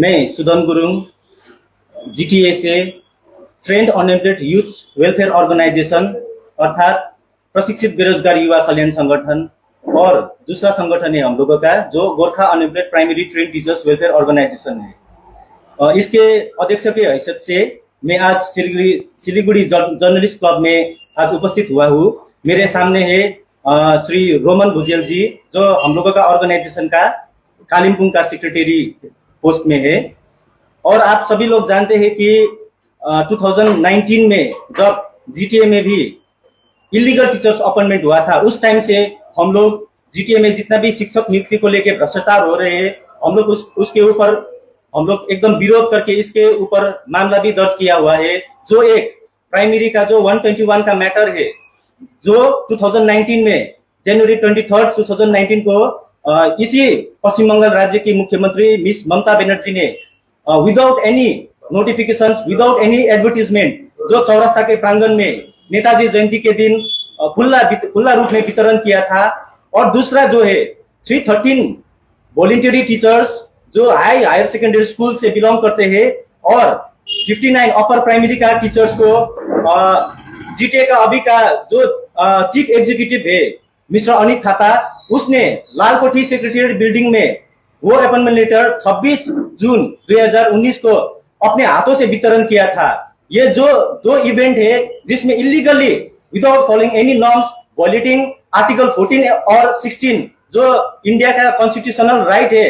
मैं सुदन गुरुङ जीटीए से trained unemployed youth welfare organisation अर्थात प्रशिक्षित बेरोजगार युवा कल्याण संगठन और दूसरा संगठन है हम लोगों का जो Gorkha unemployed primary trained teachers welfare organisation है। इसके अध्यक्ष की हैसियत से मैं आज सिलीगुड़ी जर्नलिस्ट क्लब में आज उपस्थित हुआ हूँ। मेरे सामने है श्री रोमन भुजेल जी जो हम लोगों का ऑर्गेनाइजेशन का कालिम्पोंग का सेक्रेटरी पोस्ट में है। और आप सभी लोग जानते हैं कि 2019 में जब जीटीए में भी इलीगल टीचर्स अपॉइंटमेंट हुआ था, उस टाइम से हम लोग जीटीए में जितना भी शिक्षक नियुक्ति को लेकर भ्रष्टाचार हो रहे हैं, हम लोग उसके ऊपर हम लोग एकदम विरोध करके इसके ऊपर मामला भी दर्ज किया हुआ है। जो एक प्राइमरी का जो 121 का मैटर है जो 2019 में जनवरी 23 2019 को इसी पश्चिम बंगाल राज्य की मुख्यमंत्री मिस ममता बनर्जी ने without any notification, without any advertisement जो चौरास्ता के प्रांगण में नेताजी जयंती के दिन खुला रूप में वितरण किया था। और दूसरा जो है 313 वॉलंटियरी टीचर्स जो हायर सेकेंडरी स्कूल से बिलोंग करते हैं और 59 अपर प्राइमरी का टीचर्स को जीटीए का अभी का जो चीफ एग्जीक्यूटिव है मिस्टर अनित थापा, उसने लालकोठी सेक्रेटरीट बिल्डिंग में वो अपॉइंटमेंट लेटर 26 जून 2019 को अपने हाथों से वितरण किया था। ये जो इवेंट है जिसमें illegally without following any norms violating article 14 और 16 जो इंडिया का कॉन्स्टिट्यूशनल राइट है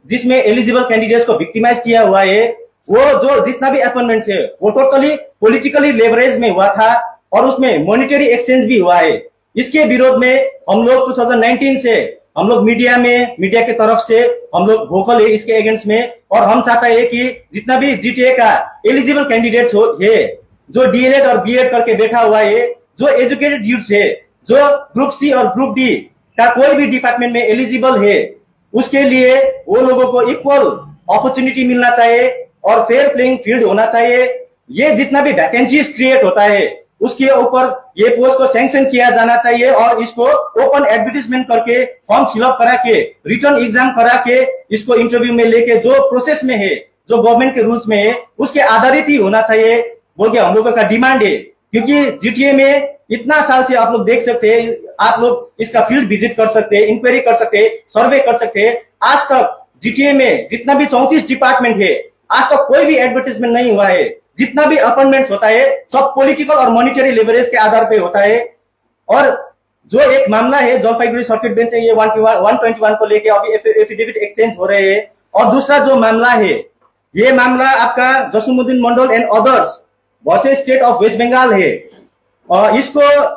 जिसमें एलिजिबल कैंडिडेट्स को विक्टिमाइज किया हुआ है, वो जो जितना भी अपॉइंटमेंट है वो टोटली पॉलिटिकली लेवरेज में हुआ था और उसमें मॉनिटरी एक्सचेंज भी हुआ है। इसके विरोध में हम लोग 2019 से हम लोग मीडिया के तरफ से हम लोग वोकल है इसके अगेंस्ट में। और हम चाहते हैं कि जितना भी जीटीए का एलिजिबल कैंडिडेट्स है जो डीएलएड और बीएड करके बैठा हुआ है, जो एजुकेटेड यूथ है, जो ग्रुप सी और ग्रुप डी का कोई भी डिपार्टमेंट में एलिजिबल है, उसके लिए वो लोगों को इक्वल अपॉर्चुनिटी मिलना चाहिए और फेयर प्लेइंग फील्ड होना चाहिए। ये जितना भी वैकेंसीज क्रिएट होता है उसके ऊपर ये पोस्ट को सैंक्शन किया जाना चाहिए और इसको ओपन एडवर्टीजमेंट करके फॉर्म फिलअप करा के रिटर्न एग्जाम करा के इसको इंटरव्यू में लेके जो प्रोसेस में है, जो गवर्नमेंट के रूल्स में है, उसके आधारित ही होना चाहिए बोल के हम लोगों का डिमांड है। क्योंकि जीटीए में इतना साल से आप लोग देख सकते हैं, आप लोग इसका फील्ड विजिट कर सकते हैं, इंक्वायरी कर सकते हैं, सर्वे कर सकते हैं। आज तक जीटीए में जितना भी 34 डिपार्टमेंट है, आज तक कोई भी एडवर्टीजमेंट नहीं हुआ है। जितना भी अपॉइंटमेंट होता है सब पॉलिटिकल और मॉनिटरी लेवरेज के आधार पे होता है। और जो एक मामला है जलपाईगुड़ी सर्किट बेंच से ये 121 को लेके अभी एफिडेविट एक्सचेंज हो रहे हैं। और दूसरा जो मामला है ये मामला आपका Jasimuddin Mondal and others versus state of West Bengal है।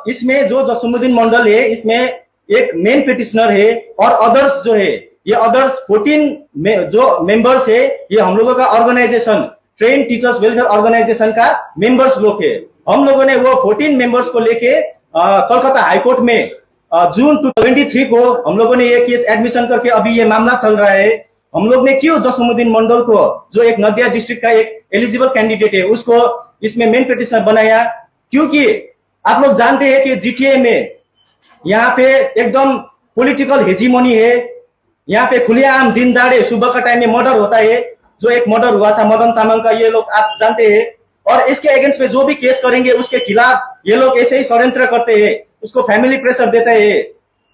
इसमें जो जसीमुद्दीन मंडल है इसमें एक मेन पिटिशनर है और अदर्स जो है ये अदर्स 14 जो मेंबर्स है ये हम लोगों का organisation train teachers welfare organisation का मेंबर्स लोग है। हम लोगों ने वो 14 मेंबर्स को लेके कोलकाता हाईकोर्ट में जून 2023 को हम लोगों ने ये केस एडमिशन करके अभी ये मामला चल रहा है। हम लोग ने क्यों जसीमुद्दीन मंडल को जो एक नदिया डिस्ट्रिक्ट का एक एलिजिबल कैंडिडेट है उसको इसमें मेन पिटिशनर बनाया, क्योंकि आप लोग जानते हैं कि जीटीए में यहाँ पे एकदम पॉलिटिकल हेजीमोनी है। यहाँ पे खुलेआम दिन दहाड़े सुबह का टाइम में मर्डर होता है। जो एक मर्डर हुआ था मदन तामाङ का, ये लोग आप जानते हैं। और इसके अगेंस्ट में जो भी केस करेंगे उसके खिलाफ ये लोग ऐसे ही षड्यंत्र करते हैं, उसको फैमिली प्रेशर देते हैं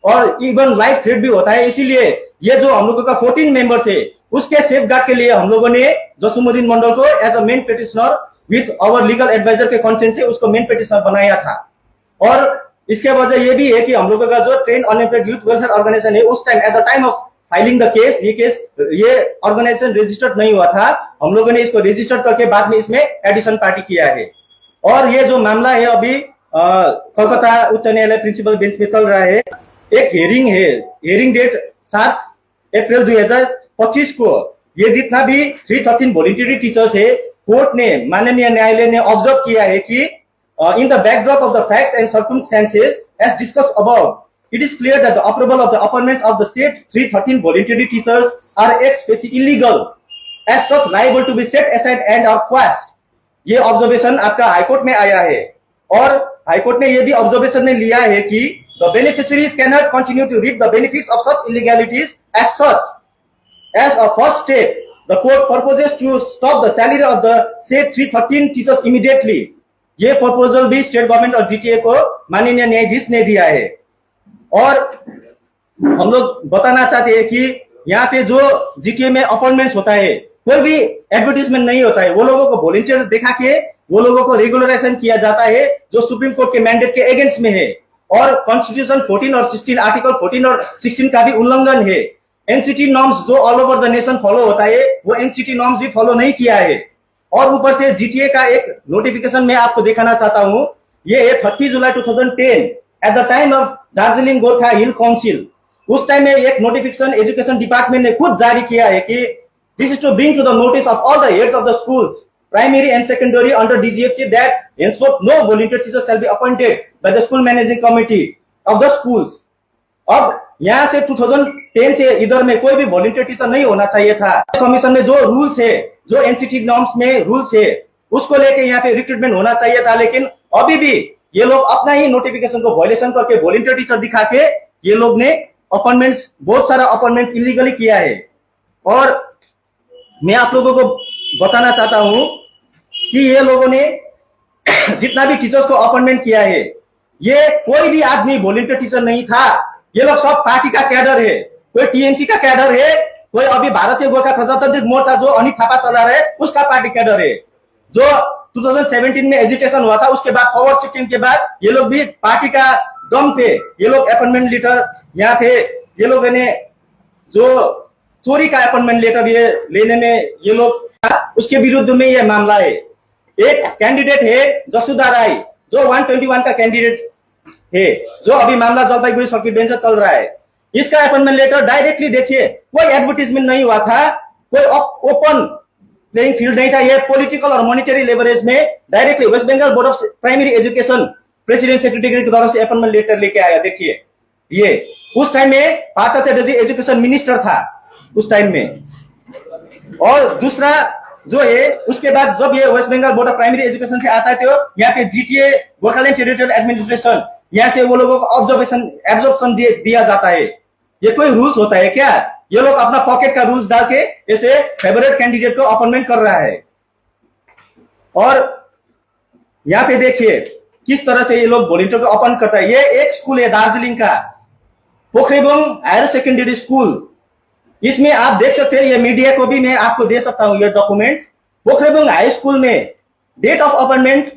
और इवन लाइफ थ्रेट भी होता है। इसीलिए ये जो हम लोगों का 14 मेंबर्स है उसके सेफगार्ड के लिए हम लोगों ने जसीमुद्दीन मंडल को as a main petitioner with our legal adviser के कंसेंट से उसको मेन पिटिशनर बनाया था। और इसके वजह ये भी है कि हम लोगों का जो train unemployed youth welfare organisation है उस time at the time of filing the case ये ऑर्गेनाइजेशन रजिस्टर्ड नहीं हुआ था। हम लोगों ने इसको रजिस्टर्ड करके बाद में इसमें एडिशन पार्टी किया है। और ये जो मामला है अभी कोलकाता उच्च न्यायालय प्रिंसिपल बेंच में चल रहा है। एक हेयरिंग है, हेयरिंग डेट 7 अप्रैल 2025 को। ये जितना भी 313 वॉलंटियरी टीचर्स है, कोर्ट ने माननीय न्यायालय ने ऑब्जर्व किया है कि in the backdrop of the facts and circumstances as discussed above, it is clear that the approval of the appointments of the said 313 voluntary teachers are ex specie illegal, as such liable to be set aside and are quashed। ये observation आपका high court में आया है और high court ने ये भी observation में लिया है कि the beneficiaries cannot continue to reap the benefits of such illegalities as such as a first step the court proposes to stop the salary of the said 313 teachers immediately. ये proposal भी state government और GTA को माननीय न्यायाधीश ने दिया है। और हम लोग बताना चाहते हैं कि यहाँ पे जो जीटीए में अपॉइंटमेंट होता है, कोई भी एडवर्टीजमेंट नहीं होता है, वो लोगों को वॉलंटियर दिखा के वो लोगों को रेगुलराइजेशन किया जाता है, जो सुप्रीम कोर्ट के मैंडेट के अगेंस्ट में है और कॉन्स्टिट्यूशन 14 और 16 आर्टिकल 14 और 16 का भी उल्लंघन है। एनसीटी नॉर्म्स जो all over the nation follow होता है, वो एनसीटी नॉर्म्स भी फॉलो नहीं किया है। और ऊपर से जीटीए का एक नोटिफिकेशन मैं आपको दिखाना चाहता हूं, ये है 30 जुलाई 2010 eight the time of Darjeeling Gorkha hill council. उस टाइम में एक नोटिफिकेशन एजुकेशन डिपार्टमेंट ने खुद जारी किया है कि this is to bring to the notice of all the heads of the schools primary and secondary under DGFC that henceforth no volunteer teachers shall be appointed by the school managing committee of the schools। अब यहाँ से 2010 से इधर में कोई भी volunteer teacher नहीं होना चाहिए था। कमीशन में जो रूल्स है, जो एनसीटी नॉर्म्स में रूल्स है, उसको लेके यहाँ पे रिक्रूटमेंट होना चाहिए था, लेकिन अभी भी ये लोग अपना ही नोटिफिकेशन को वायलेशन करके वॉलंटियर टीचर दिखा के ये लोग ने अपॉइंटमेंट्स, बहुत सारा अपॉइंटमेंट्स इलीगली किया है। और मैं आप लोगों को बताना चाहता हूं कि ये लोगों ने जितना भी टीचर्स को अपॉइंटमेंट किया है, ये कोई भी आदमी वॉलंटियर टीचर नहीं था। ये लोग सब पार्टी का कैडर है, कोई टीएमसी का कैडर है, कोई अभी भारतीय गोरखा प्रजातांत्रिक मोर्चा जो अनिल थापा चला रहे उसका पार्टी कैडर है। जो 2017 में एजिटेशन हुआ था, उसके बाद पावर शिफ्टिंग के बाद ये लोग भी पार्टी का दम पे ये लोग अपॉइंटमेंट लेटर यहाँ थे। ये लोगों ने जो चोरी का अपॉइंटमेंट लेटर ये लेने में ये लोग, उसके विरुद्ध में ये मामला है। एक कैंडिडेट है जसुदा राय, जो 121 का कैंडिडेट है, जो अभी मामला जलपाईगुड़ी सर्किट बेंच से चल रहा है। इसका अपॉइंटमेंट लेटर डायरेक्टली देखिए, कोई एडवर्टीजमेंट नहीं हुआ था, कोई ओपन प्लेइंग फील्ड नहीं था। ये पॉलिटिकल और मॉनिटरी लेवरेज में directly West Bengal board of primary education president secretary की तरफ से अपॉइंटमेंट लेटर लेके आया। देखिए, ये उस टाइम में पार्थ चटर्जी एजुकेशन मिनिस्टर था उस टाइम में। और दूसरा जो है, उसके बाद जब ये West Bengal board of primary education से आता है, तो यहाँ पे जीटीए गोरखालैंड टेरिटोरियल एडमिनिस्ट्रेशन, यहाँ से वो लोगों को एब्जॉर्प्शन दिया जाता है। ये कोई रूल्स होता है क्या? ये लोग अपना पॉकेट का रूल्स डाल के ऐसे फेवरेट कैंडिडेट को अपॉइंटमेंट कर रहा है। और यहाँ पे देखिए किस तरह से ये लोग वॉलंटियर को अपॉइंट करता है। ये एक स्कूल है दार्जिलिंग का, पोखरेबुंग हायर सेकेंडरी स्कूल। इसमें आप देख सकते हैं, ये मीडिया को भी मैं आपको दे सकता हूं ये डॉक्यूमेंट्स। पोखरेबुंग हाई स्कूल में डेट ऑफ अपॉइंटमेंट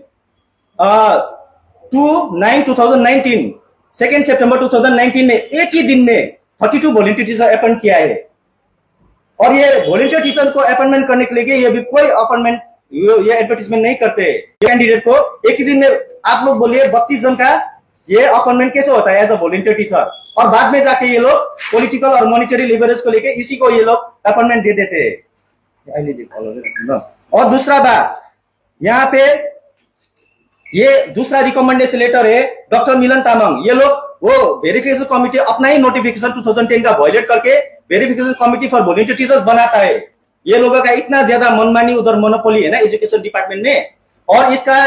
2/9/2019, 2 सितंबर 2019 में एक ही दिन में 32 वॉलंटियर टीचर अपॉइंट किया है। और ये वॉलंटियर टीचर को अपॉइंटमेंट करने के लिए ये भी कोई अपॉइंटमेंट, ये एडवर्टीजमेंट नहीं करते। कैंडिडेट को एक ही दिन में, आप लोग बोलिए 32 जन का ये अपॉइंटमेंट कैसे होता है एज अ वॉलंटियर टीचर? और बाद में जाके ये लोग पॉलिटिकल और मॉनिटरी लेवरेज को लेके इसी को ये लोग अपॉइंटमेंट दे देते हैं। और दूसरा बात, यहाँ पे ये दूसरा रिकमेंडेशन लेटर है डॉक्टर मिलन तामाङ। ये लोग वो वेरिफिकेशन कमिटी अपना ही नोटिफिकेशन 2010 का वायलेट करके verification committee for volunteer teachers बनाता है। ये लोगों का इतना ज्यादा मनमानी उधर मोनोपोली है ना एजुकेशन डिपार्टमेंट में। और इसका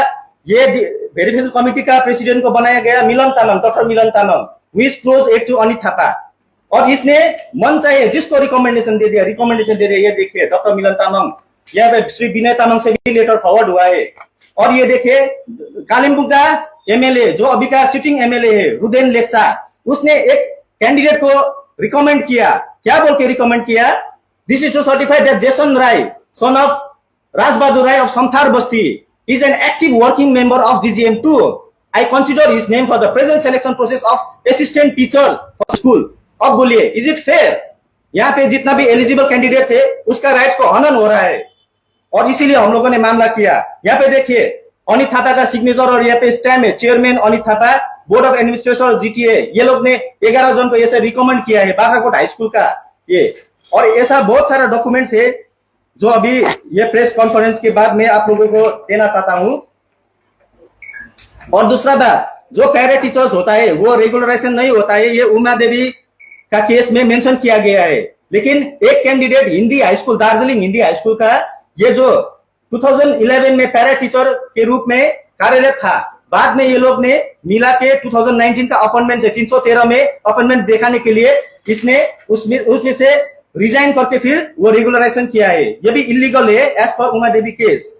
ये वेरिफिकेशन कमिटी का प्रेसिडेंट को बनाया गया Milan Tamang, doctor Milan Tamang, which closed to Anil Thapa. और इसने मन चाहिए जिसको रिकमेंडेशन दे दिया, ये देखिए डॉक्टर मिलन तामाङ। यहाँ पे श्री विनय तामाङ से भी लेटर फॉरवर्ड हुआ है। और ये देखिए कालिम्पोङ का एमएलए, जो अभी का सिटिंग एमएलए है रुदेन लेप्चा, उसने एक कैंडिडेट को रिकमेंड किया। क्या बोल के रिकमेंड किया? This is to certify that Jason Rai, son of Rajbahadur Rai of Samthar Basti, is an active working member of DGM2. I consider his name for the present selection process of assistant teacher for school. अब बोलिए, is it fair? यहाँ पे जितना भी eligible candidate है उसका rights को हनन हो रहा है। और इसीलिए हम लोगों ने मामला किया। यहाँ पे देखिए अनिल थापा का सिग्नेचर और यहाँ पे स्टैम्प है, chairman Anil Thapa, board of administration GTA. ये लोग ने 11 जन को ऐसे रिकमेंड किया है बाघाकोट हाई स्कूल का ये। और ऐसा बहुत सारा डॉक्यूमेंट्स है जो अभी ये प्रेस कॉन्फ्रेंस के बाद मैं आप लोगों को देना चाहता हूं। और दूसरा बात, जो कैडेट टीचर्स होता है वो रेगुलराइजेशन नहीं होता है, ये उमा देवी का केस में मेंशन किया गया है। लेकिन एक candidate Hindi high school, Darjeeling Hindi high school का, ये जो 2011 में पैरा टीचर के रूप में कार्यरत था, बाद में ये लोग ने मिला के 2019 का अपॉइंटमेंट है 313 में अपॉइंटमेंट दिखाने के लिए इसने उसमें से रिजाइन करके फिर वो रेगुलराइजेशन किया है, ये भी इलीगल है as per Uma Devi case.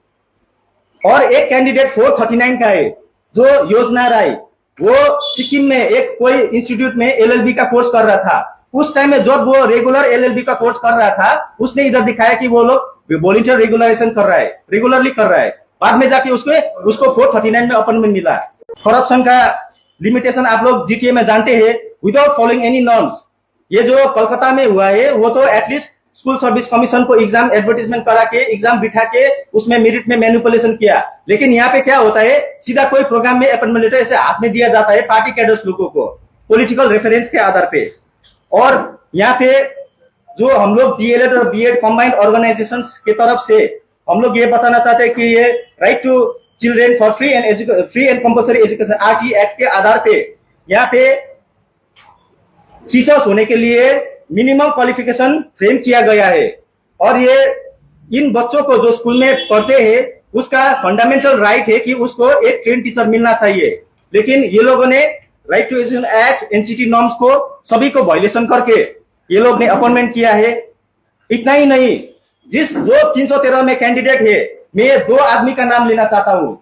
और एक कैंडिडेट 439 का है जो योजना राय, वो सिक्किम में एक कोई इंस्टीट्यूट में एलएलबी का कोर्स कर रहा था। उस टाइम में जब वो रेगुलर एलएलबी का कोर्स कर रहा था, उसने इधर दिखाया कि वो लोग वॉलंटियर रेगुलराइजेशन कर रहा है, रेगुलरली कर रहा है। बाद में जाके उसको 439 में अपॉइंटमेंट मिला। करप्शन का लिमिटेशन आप लोग जीटीए में जानते हैं, विदाउट फॉलोइंग एनी नॉर्म्स। ये जो कोलकाता में हुआ है वो तो एटलीस्ट स्कूल सर्विस कमीशन को एग्जाम एडवर्टीजमेंट करा के एग्जाम बिठा के उसमें मेरिट में मैनिपुलेशन किया। लेकिन यहाँ पे क्या होता है, सीधा कोई प्रोग्राम में अपॉइंटमेंट लेटर ऐसे हाथ में दिया जाता है पार्टी कैडर्स लोगों को पॉलिटिकल रेफरेंस के आधार पे। और यहाँ पे जो हम लोग डीएलएड और बीएड कंबाइंड ऑर्गेनाइजेशन की तरफ से हम लोग ये बताना चाहते हैं कि ये right to children for free and compulsory education RT act के आधार पे यहाँ पे टीचर्स होने के लिए मिनिमम क्वालिफिकेशन फ्रेम किया गया है। और ये इन बच्चों को जो स्कूल में पढ़ते हैं उसका फंडामेंटल राइट है कि उसको एक ट्रेन टीचर मिलना चाहिए। लेकिन ये लोगों ने right to education act NCT norms को सभी को वायलेशन करके ये लोग ने अपॉइंटमेंट किया है। इतना ही नहीं, जो 313 में कैंडिडेट है, मैं 2 आदमी का नाम लेना चाहता हूं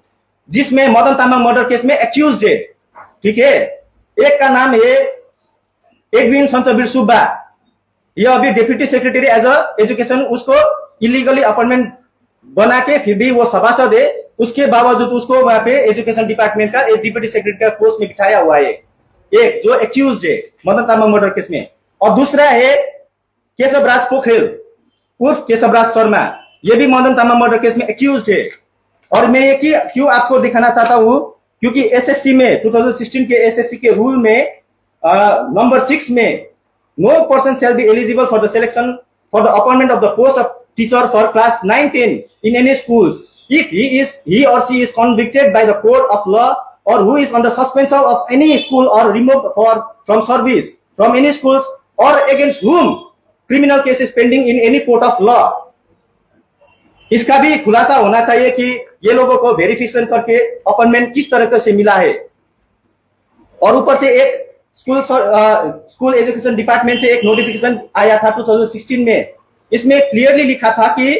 जिसमें मदन तामाङ मर्डर केस में एक्यूज्ड है, ठीक है। एक का नाम है एडविन सञ्चवीर सुब्बा, ये अभी deputy secretary as a education, उसको इलीगली अपॉइंटमेंट बना के फिर भी वो सभासद है, उसके बावजूद उसको वहां पे एजुकेशन डिपार्टमेंट का एक डिप्यूटी सेक्रेटरी का पोस्ट में बिठाया हुआ है, एक जो एक्यूज्ड है मदन तामाङ मर्डर केस में। और दूसरा है केशवराज पोखरेल उर्फ केशवराज शर्मा, ये भी मदन तामाङ मर्डर केस में एक्यूज्ड है। और मैं ये क्यों आपको दिखाना चाहता हूं, क्योंकि एसएससी में 2016 के एसएससी के रूल में नंबर 6 में no person shall be eligible for the selection for the appointment of the post of teacher for class 9-10 in any schools if he or she is convicted by the court of law or who is on the suspension of any school or removed from service from any schools or against whom criminal case is pending in any court of law। इसका भी खुलासा होना चाहिए कि ये लोगों को verification करके अपॉइंटमेंट किस तरह से मिला है। और ऊपर से एक स्कूल एजुकेशन डिपार्टमेंट से एक नोटिफिकेशन आया था 2016 में, इसमें क्लियरली लिखा था कि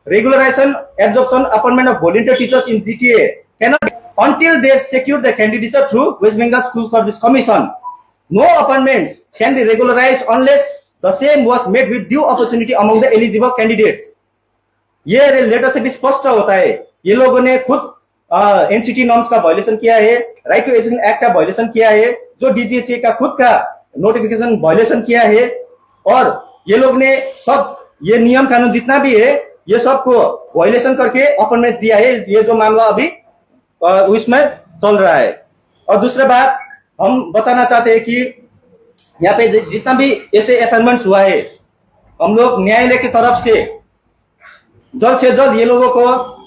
regularisation absorption appointment of volunteer teachers in GTA cannot until they secure the candidature through West Bengal School Service Commission. No appointments can be regularized unless the same was made with due opportunity among the eligible candidates। ये letter से भी स्पष्ट होता है, ये लोगों ने खुद एनसीटी नॉर्म्स का वायलेशन किया है, राइट टू एजुकेशन एक्ट का वायलेशन किया है, जो डीजीएसए का खुद का नोटिफिकेशन वायलेशन किया है। और ये लोग ने सब ये नियम कानून जितना भी है ये सबको वायलेशन करके अपॉइंटमेंट दिया है। ये जो मामला अभी उसमें चल रहा है। और दूसरी बात हम बताना चाहते हैं कि यहाँ पे जितना भी ऐसे अपॉइंटमेंट्स हुआ है, हम लोग न्यायालय की तरफ से जल्द से जल्द ये लोगों को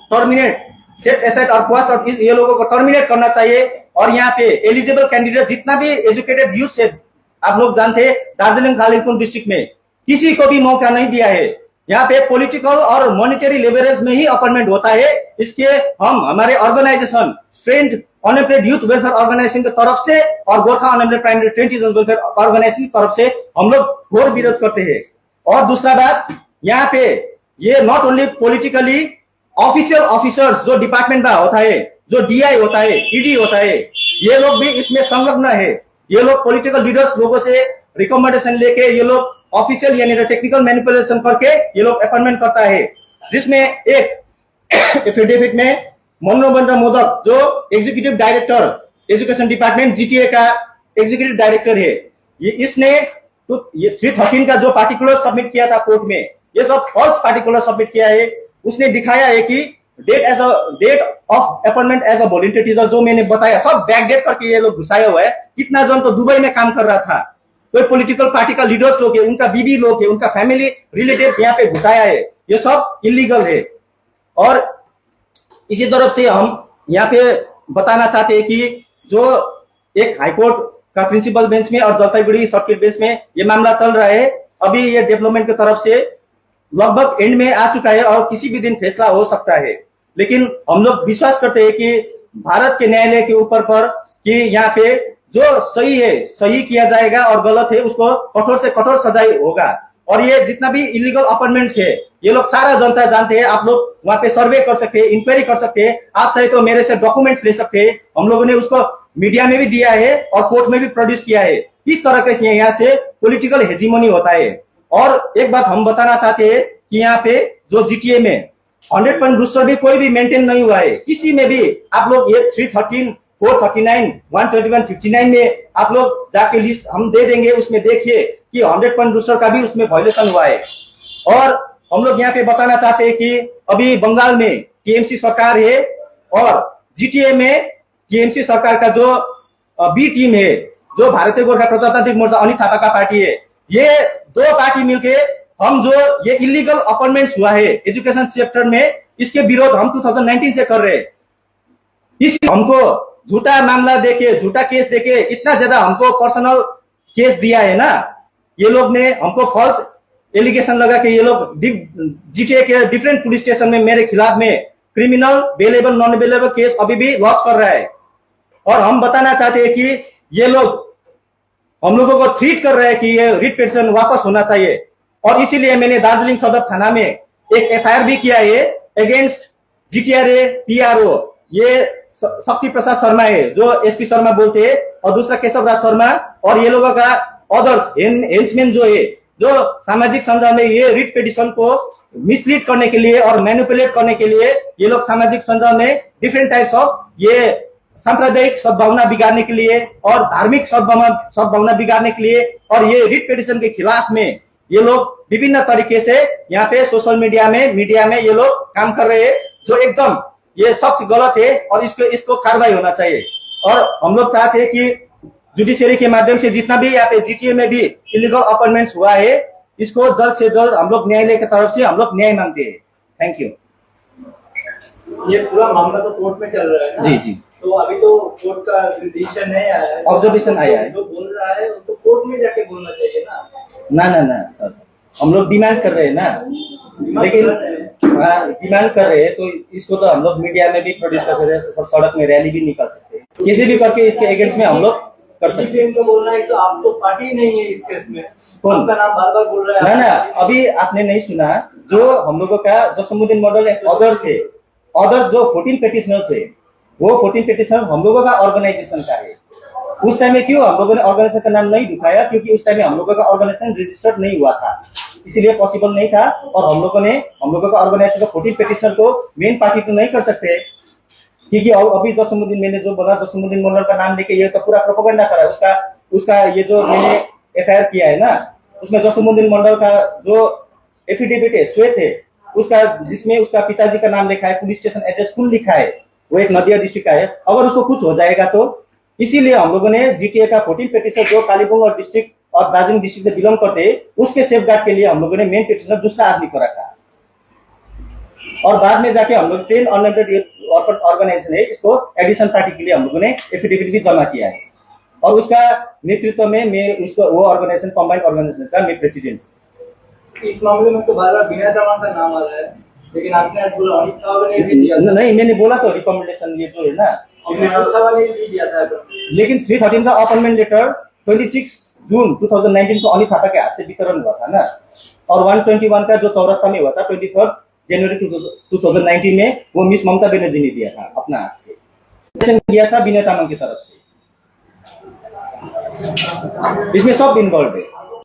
टर्मिनेट सेट एसेट और पोस्ट और ये लोगों को टर्मिनेट करना चाहिए। और यहाँ पे एलिजिबल कैंडिडेट जितना भी एजुकेटेड यूथ है, आप लोग जानते हैं दार्जिलिंग कालिम्पोंग डिस्ट्रिक्ट में किसी को भी मौका नहीं दिया है। यहाँ पे पॉलिटिकल और मॉनिटरी लेवरेज में ही अपॉइंटमेंट होता है। इसके हम हमारे organisation trained unemployed youth welfare organisation की तरफ से और Gorkha unemployed primary trained teachers welfare organisation की तरफ से हम लोग घोर विरोध करते हैं। और दूसरा बात, यहाँ पे ये not only politically official officers जो डिपार्टमेंट का होता है, जो डीआई होता है, ईडी होता है, ये लोग भी इसमें संलग्न है। ये लोग पॉलिटिकल लीडर्स लोगों से रिकमेंडेशन लेके ये लोग ऑफिशियल यानी टेक्निकल मैनिपुलेशन करके ये लोग अपॉइंटमेंट करता है। जिसमें एक एफिडेविट में मनोरंजन मोदक जो executive director education department GTA का एग्जीक्यूटिव डायरेक्टर है, ये इसने तो ये 313 का जो पार्टिकुलर सबमिट किया था कोर्ट में, ये सब फॉल्स पार्टिकुलर सबमिट किया है। उसने दिखाया है कि date of appointment as a volunteer teacher जो मैंने बताया सब बैकडेट करके ये लोग घुसाया हुआ है। कितना जन तो दुबई में काम कर रहा था, कोई पॉलिटिकल पार्टी का लीडर्स लोग है, उनका बीबी लोग है, उनका फैमिली रिलेटिव्स यहाँ पे घुसाया है। ये सब इलीगल है। और इसी तरफ से हम यहाँ पे बताना चाहते हैं कि जो एक हाईकोर्ट का प्रिंसिपल बेंच में और जलपाईगुड़ी सर्किट बेंच में ये मामला चल रहा है, अभी ये डेवलपमेंट की तरफ से लगभग एंड में आ चुका है और किसी भी दिन फैसला हो सकता है। लेकिन हम लोग विश्वास करते हैं कि भारत के न्यायालय के ऊपर पर कि यहाँ पे जो सही है सही किया जाएगा और गलत है उसको कठोर से कठोर सजाई होगा। और ये जितना भी इलीगल अपॉइंटमेंट्स है ये लोग सारा जनता जानते हैं। आप लोग वहां पे सर्वे कर सकते हैं, इंक्वायरी कर सकते हैं, आप चाहे तो मेरे से डॉक्यूमेंट्स ले सकते हैं। हम लोगों ने उसको मीडिया में भी दिया है और कोर्ट में भी प्रोड्यूस किया है। किस तरह के यहाँ से पॉलिटिकल हेजिमोनी होता है। और एक बात हम बताना चाहते हैं कि यहाँ पे जो जीटीए में 100% रूस्टर भी कोई भी मेंटेन नहीं हुआ है। किसी में भी आप लोग ये 313, 439, 121, 59 में आप लोग जाके लिस्ट हम दे देंगे, उसमें देखिए कि 100% रूस्टर का भी उसमें वायलेशन हुआ है। और हम लोग यहाँ पे बताना चाहते हैं कि अभी बंगाल में टीएमसी सरकार है और जीटीए में टीएमसी सरकार का जो बी टीम है, जो भारतीय गोरखा प्रजातांत्रिक मोर्चा अनित थापा का पार्टी है, ये दो पार्टी मिलके हम जो ये इलीगल अपॉइंटमेंट्स हुआ है एजुकेशन सेक्टर में, इसके विरोध हम 2019 से कर रहे हैं। इस हमको झूठा मामला देके, झूठा केस देके इतना ज्यादा हमको पर्सनल केस दिया है ना, ये लोग ने हमको फॉल्स एलिगेशन लगा के ये लोग जीटीए के डिफरेंट पुलिस स्टेशन में मेरे खिलाफ में criminal bailable non bailable case अभी भी लॉन्च कर रहा है। और हम बताना चाहते हैं कि ये लोग हम लोगों को थ्रीट कर रहे हैं कि ये रिट पिटीशन वापस होना चाहिए। और इसीलिए मैंने दार्जिलिंग सदर थाना में एक एफआईआर भी किया है अगेंस्ट जीटीआरए पीआरओ। ये शक्ति प्रसाद शर्मा है जो एसपी शर्मा बोलते हैं, और दूसरा केशव राज शर्मा, और ये लोगों का अदर्स हेल्समैन जो है, जो सामाजिक संजाल में ये रिट पिटीशन को मिसलीड करने के लिए और मैनिपुलेट करने के लिए ये लोग सामाजिक संजाल में डिफरेंट टाइप्स ऑफ ये सांप्रदायिक सद्भावना बिगाड़ने के लिए और धार्मिक सद्भावना बिगाड़ने के लिए और ये रिट पिटीशन के खिलाफ में ये लोग विभिन्न तरीके से यहाँ पे सोशल मीडिया में ये लोग काम कर रहे हैं, जो एकदम ये सख्त गलत है और इसको कार्रवाई होना चाहिए। और हम लोग चाहते हैं कि जुडिशियरी के माध्यम से जितना भी यहाँ पे जीटीए में भी इलीगल अपॉइंटमेंट्स हुआ है, इसको जल्द से जल्द हम लोग न्यायालय की तरफ से हम लोग न्याय मांगते हैं। Thank you. ये पूरा मामला तो कोर्ट में चल रहा है ना? जी जी। तो अभी तो कोर्ट का डिसीजन नहीं आया है, ऑब्जर्वेशन आया है, जो बोल रहा है तो कोर्ट में जाके बोलना चाहिए ना। ना सर, हम लोग डिमांड कर रहे हैं ना, लेकिन डिमांड कर रहे हैं तो इसको तो हम लोग मीडिया में भी प्रोड्यूस कर सकते हैं और सड़क में रैली भी निकाल सकते हैं, किसी भी करके इसके अगेंस्ट में हम लोग कर सकते हैं। तो बोल रहा है तो आप तो पार्टी नहीं है इस केस में, कौन का नाम बार बार बोल रहा है? ना अभी आपने नहीं सुना, जो हम लोगों का जसीमुद्दीन मॉडल अदर्स है, अदर्स जो 14 पेटिशनर्स है, वो 14 पेटिशनर हम लोगों का ऑर्गेनाइजेशन का है। उस टाइम में क्यों हम लोगों ने ऑर्गेनाइजेशन का नाम नहीं दिखाया? क्योंकि उस टाइम में हम लोगों का ऑर्गेनाइजेशन रजिस्टर्ड नहीं हुआ था, इसीलिए पॉसिबल नहीं था। और हम लोगों का ऑर्गेनाइजेशन का 14 पेटिशनर को मेन पार्टी तो नहीं कर सकते, क्योंकि अभी जसीमुद्दीन, मैंने जो बोला जसीमुद्दीन मंडल का नाम लेके ये तो पूरा प्रोपेगेंडा करा उसका ये जो मैंने एफआईआर किया है ना, उसमें जसीमुद्दीन मंडल का जो एफिडेविट है, श्वेत है, उसका जिसमें उसका पिताजी का नाम लिखा है, पुलिस स्टेशन एड्रेस फुल लिखा है, वो एक नदिया डिस्ट्रिक्ट का है। अगर उसको कुछ हो जाएगा तो इसीलिए हम लोगों ने जीटीए का 14 पेटिशनर जो कालीपुंग और डिस्ट्रिक्ट और दार्जिलिंग डिस्ट्रिक्ट से बिलोंग करते हैं, उसके सेफगार्ड के लिए हम लोगों ने मेन पेटिशनर दूसरा आदमी को रखा। और बाद में जाके हम लोग 10 अनअडेड ऑर्गेनाइजेशन है, इसको एडिशन पार्टी के लिए हम लोगों ने एफिडेविट भी जमा किया है, और उसका नेतृत्व में मैं उसको वो ऑर्गेनाइजेशन कंबाइंड ऑर्गेनाइजेशन का मैं प्रेसिडेंट। इस मामले में तो बार बार बिना दवा का नाम आ रहा है, लेकिन आपने आज बोला अनित थापा ने भी दिया। नहीं, मैंने बोला तो रिकमेंडेशन ये जो है ना, अनित थापा ने भी दिया था। लेकिन 313 का अपॉइंटमेंट लेटर 26 जून 2019 को अनित थापा के हाथ से वितरण हुआ था ना, और 121 का जो चौरस्ता में हुआ था 23 जनवरी 2019 में, वो मिस ममता बनर्जी ने दिया था अपना हाथ से, दिया था विनय तामाङ की तरफ से। इसमें सब इन्वॉल्व है।